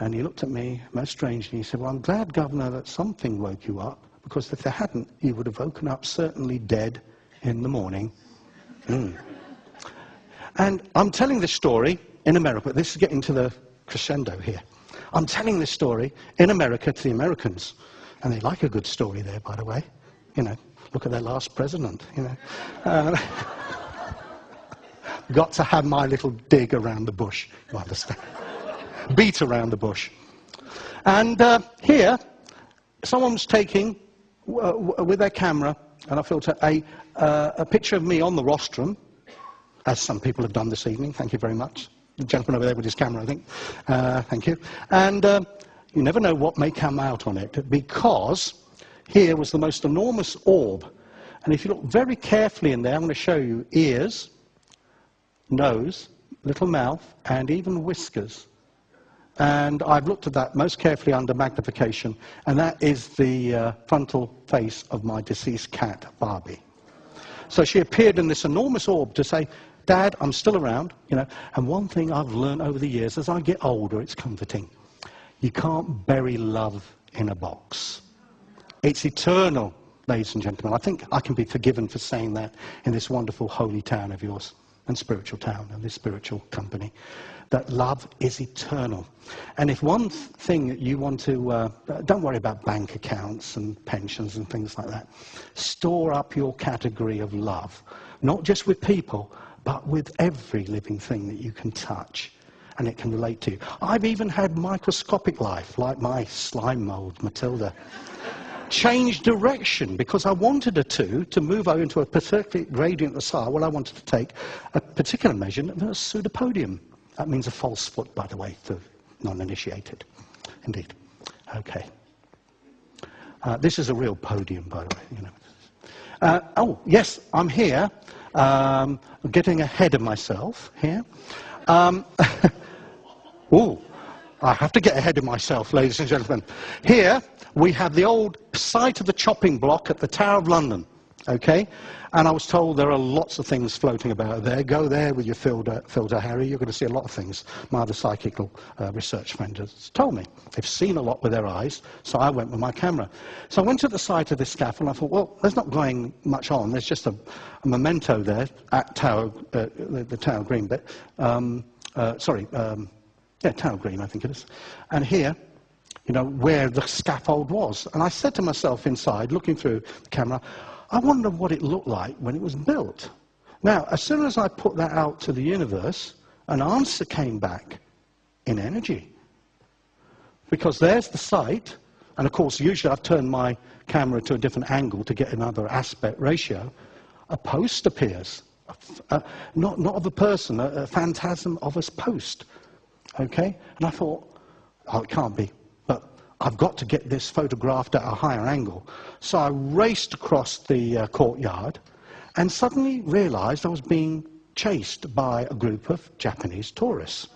And he looked at me most strangely. He said, well, I'm glad, Governor, that something woke you up, because if they hadn't, you would have woken up certainly dead in the morning. And I'm telling this story in America. This is getting to the crescendo here. I'm telling this story in America to the Americans. And they like a good story there, by the way. You know, look at their last president, you know. Got to have my little dig around the bush, you understand. Beat around the bush. And here, someone was taking, with their camera and a filter, a picture of me on the rostrum, as some people have done this evening. Thank you very much. The gentleman over there with his camera, I think. Thank you. And you never know what may come out on it, because here was the most enormous orb. And if you look very carefully in there, I'm going to show you ears, nose, little mouth, and even whiskers. And I've looked at that most carefully under magnification, and that is the frontal face of my deceased cat, Barbie. So she appeared in this enormous orb to say, Dad, I'm still around, you know. And one thing I've learned over the years, as I get older, it's comforting. You can't bury love in a box. It's eternal, ladies and gentlemen. I think I can be forgiven for saying that in this wonderful holy town of yours, and spiritual town, and this spiritual company, that love is eternal. And if one thing that you want to, don't worry about bank accounts and pensions and things like that. Store up your category of love, not just with people, but with every living thing that you can touch and it can relate to you. I've even had microscopic life, like my slime mold, Matilda, change direction because I wanted her to move over into a perfect gradient of the side. Well, I wanted to take a particular measurement of a pseudopodium. That means a false foot, by the way, to non-initiated. Indeed. Okay. This is a real podium, by the way. You know. Oh, yes, I'm here. I'm getting ahead of myself here. Oh, I have to get ahead of myself, ladies and gentlemen. Here we have the old site of the chopping block at the Tower of London. Okay? And I was told there are lots of things floating about there. Go there with your filter, Harry. You're going to see a lot of things. My other psychical research friend has told me. They've seen a lot with their eyes, so I went with my camera. So I went to the site of this scaffold, and I thought, well, there's not going much on. There's just a memento there at Tower, the Tower Green bit. Yeah, Tower Green, I think it is. And here, you know, where the scaffold was. And I said to myself inside, looking through the camera, I wonder what it looked like when it was built. Now, as soon as I put that out to the universe, an answer came back in energy. Because there's the site, and of course, usually I've turned my camera to a different angle to get another aspect ratio. A post appears, not of a person, a phantasm of a post. Okay? And I thought, oh, it can't be. But I've got to get this photographed at a higher angle. So I raced across the courtyard and suddenly realized I was being chased by a group of Japanese tourists,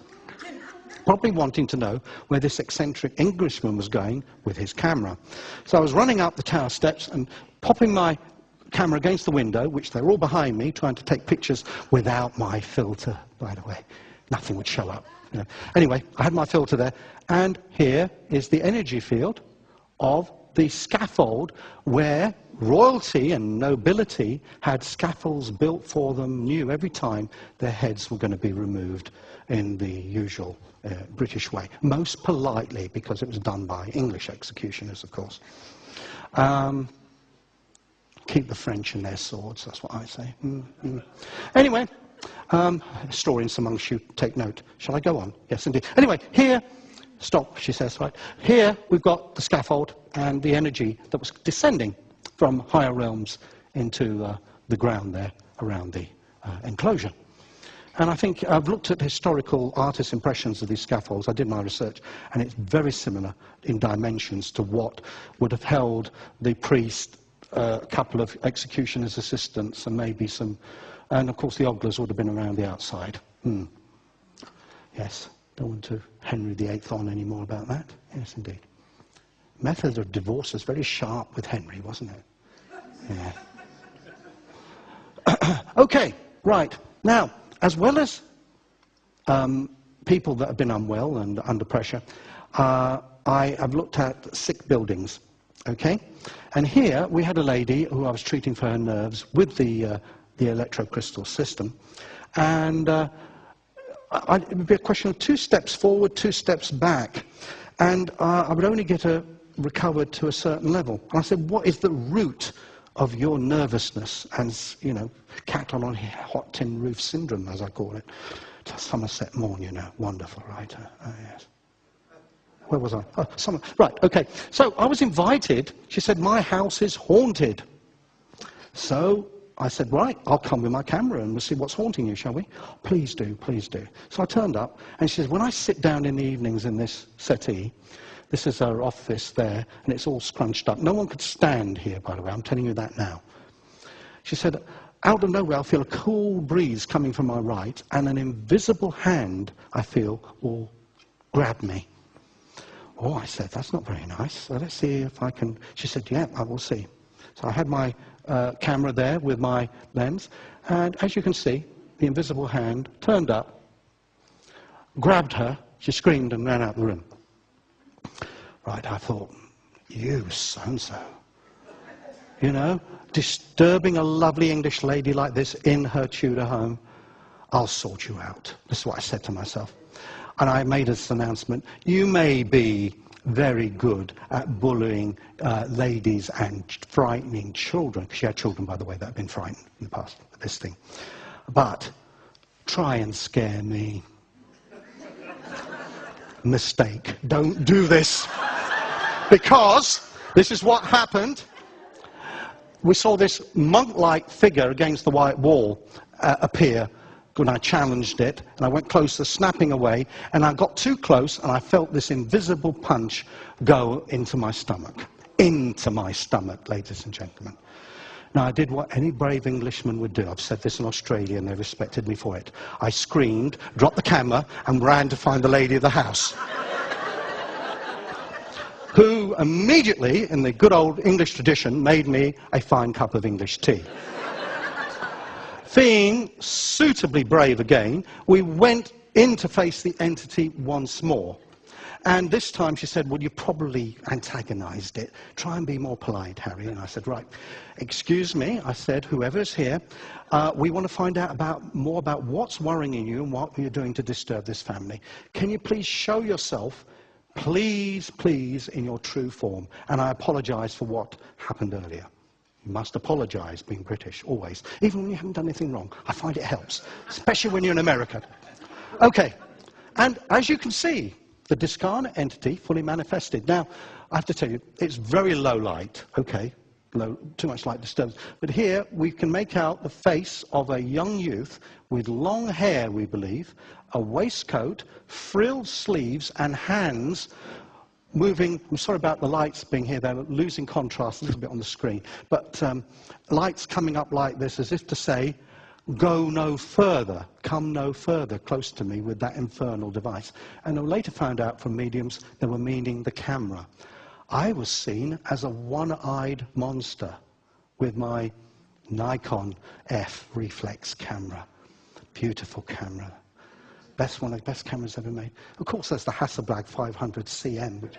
probably wanting to know where this eccentric Englishman was going with his camera. So I was running up the tower steps and popping my camera against the window, which they're all behind me, trying to take pictures without my filter, by the way. Nothing would show up. You know. Anyway, I had my filter there, and here is the energy field of the scaffold where royalty and nobility had scaffolds built for them, knew every time their heads were going to be removed in the usual British way. Most politely, because it was done by English executioners, of course. Keep the French in their swords, that's what I say. Anyway, historians amongst you, take note. Shall I go on? Yes, indeed. Anyway, here, stop, she says, right. Here we've got the scaffold and the energy that was descending from higher realms into the ground there around the enclosure. And I think I've looked at historical artist impressions of these scaffolds. I did my research, and it's very similar in dimensions to what would have held the priest, a couple of executioners' assistants, and maybe some, and of course the oglers would have been around the outside. Yes, don't want to Henry VIII on any more about that. Yes, indeed. Method of divorce was very sharp with Henry, wasn't it? Yeah. Okay, right. Now, as well as people that have been unwell and under pressure, I have looked at sick buildings, okay? And here we had a lady who I was treating for her nerves with the electrocrystal system. And it would be a question of 2 steps forward, 2 steps back. And I would only get her recovered to a certain level. And I said, what is the root of your nervousness and, you know, cattle on hot tin roof syndrome, as I call it? Somerset Morn, you know, wonderful, right? Yes. Where was I? Oh, right, okay. So I was invited. She said, my house is haunted. So I said, right, I'll come with my camera and we'll see what's haunting you, shall we? Please do, please do. So I turned up, and she says, when I sit down in the evenings in this settee, this is her office there, and it's all scrunched up. No one could stand here, by the way, I'm telling you that now. She said, out of nowhere, I feel a cool breeze coming from my right, and an invisible hand, I feel, will grab me. Oh, I said, that's not very nice. So let's see if I can. She said, yeah, I will see. So I had my camera there with my lens, and as you can see, the invisible hand turned up, grabbed her, she screamed and ran out the room. Right, I thought, you so-and-so. You know, disturbing a lovely English lady like this in her Tudor home, I'll sort you out. This is what I said to myself. And I made this announcement, you may be very good at bullying ladies and frightening children, because she had children, by the way, that had been frightened in the past with this thing. But try and scare me. Mistake. Don't do this. Because this is what happened. We saw this monk-like figure against the white wall appear. And I challenged it, and I went closer, snapping away, and I got too close, and I felt this invisible punch go into my stomach. Into my stomach, ladies and gentlemen. Now, I did what any brave Englishman would do. I've said this in Australia, and they respected me for it. I screamed, dropped the camera, and ran to find the lady of the house. Who immediately, in the good old English tradition, made me a fine cup of English tea. Being suitably brave again, we went in to face the entity once more. And this time she said, well, you probably antagonized it. Try and be more polite, Harry. And I said, right, excuse me, I said, whoever's here, we want to find out more about what's worrying you and what you're doing to disturb this family. Can you please show yourself, please, please, in your true form? And I apologize for what happened earlier. You must apologize, being British, always. Even when you haven't done anything wrong. I find it helps, especially when you're in America. Okay, and as you can see, the discarnate entity fully manifested. Now, I have to tell you, it's very low light, okay? Low, too much light disturbs. But here, we can make out the face of a young youth with long hair, we believe, a waistcoat, frilled sleeves, and hands moving. I'm sorry about the lights being here, they're losing contrast a little bit on the screen, but lights coming up like this as if to say, go no further, come no further, close to me with that infernal device. And I later found out from mediums they were meaning the camera. I was seen as a one-eyed monster with my Nikon F reflex camera. Beautiful camera. Best one of the best cameras ever made. Of course, there's the Hasselblad 500 CM. Which,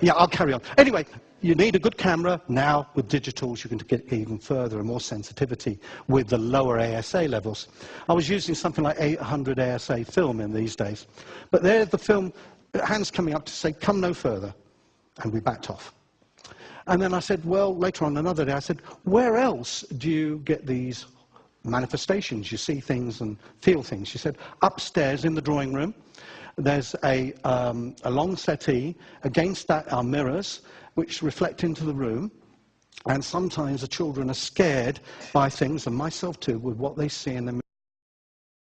yeah, I'll carry on. Anyway, you need a good camera. Now, with digitals, you can get even further and more sensitivity with the lower ASA levels. I was using something like 800 ASA film in these days. But there's the film, hands coming up to say, come no further. And we backed off. And then I said, well, later on another day, I said, where else do you get these manifestations? You see things and feel things. She said, upstairs in the drawing room, there's a long settee. Against that are mirrors, which reflect into the room. And sometimes the children are scared by things, and myself too, with what they see in the mirror.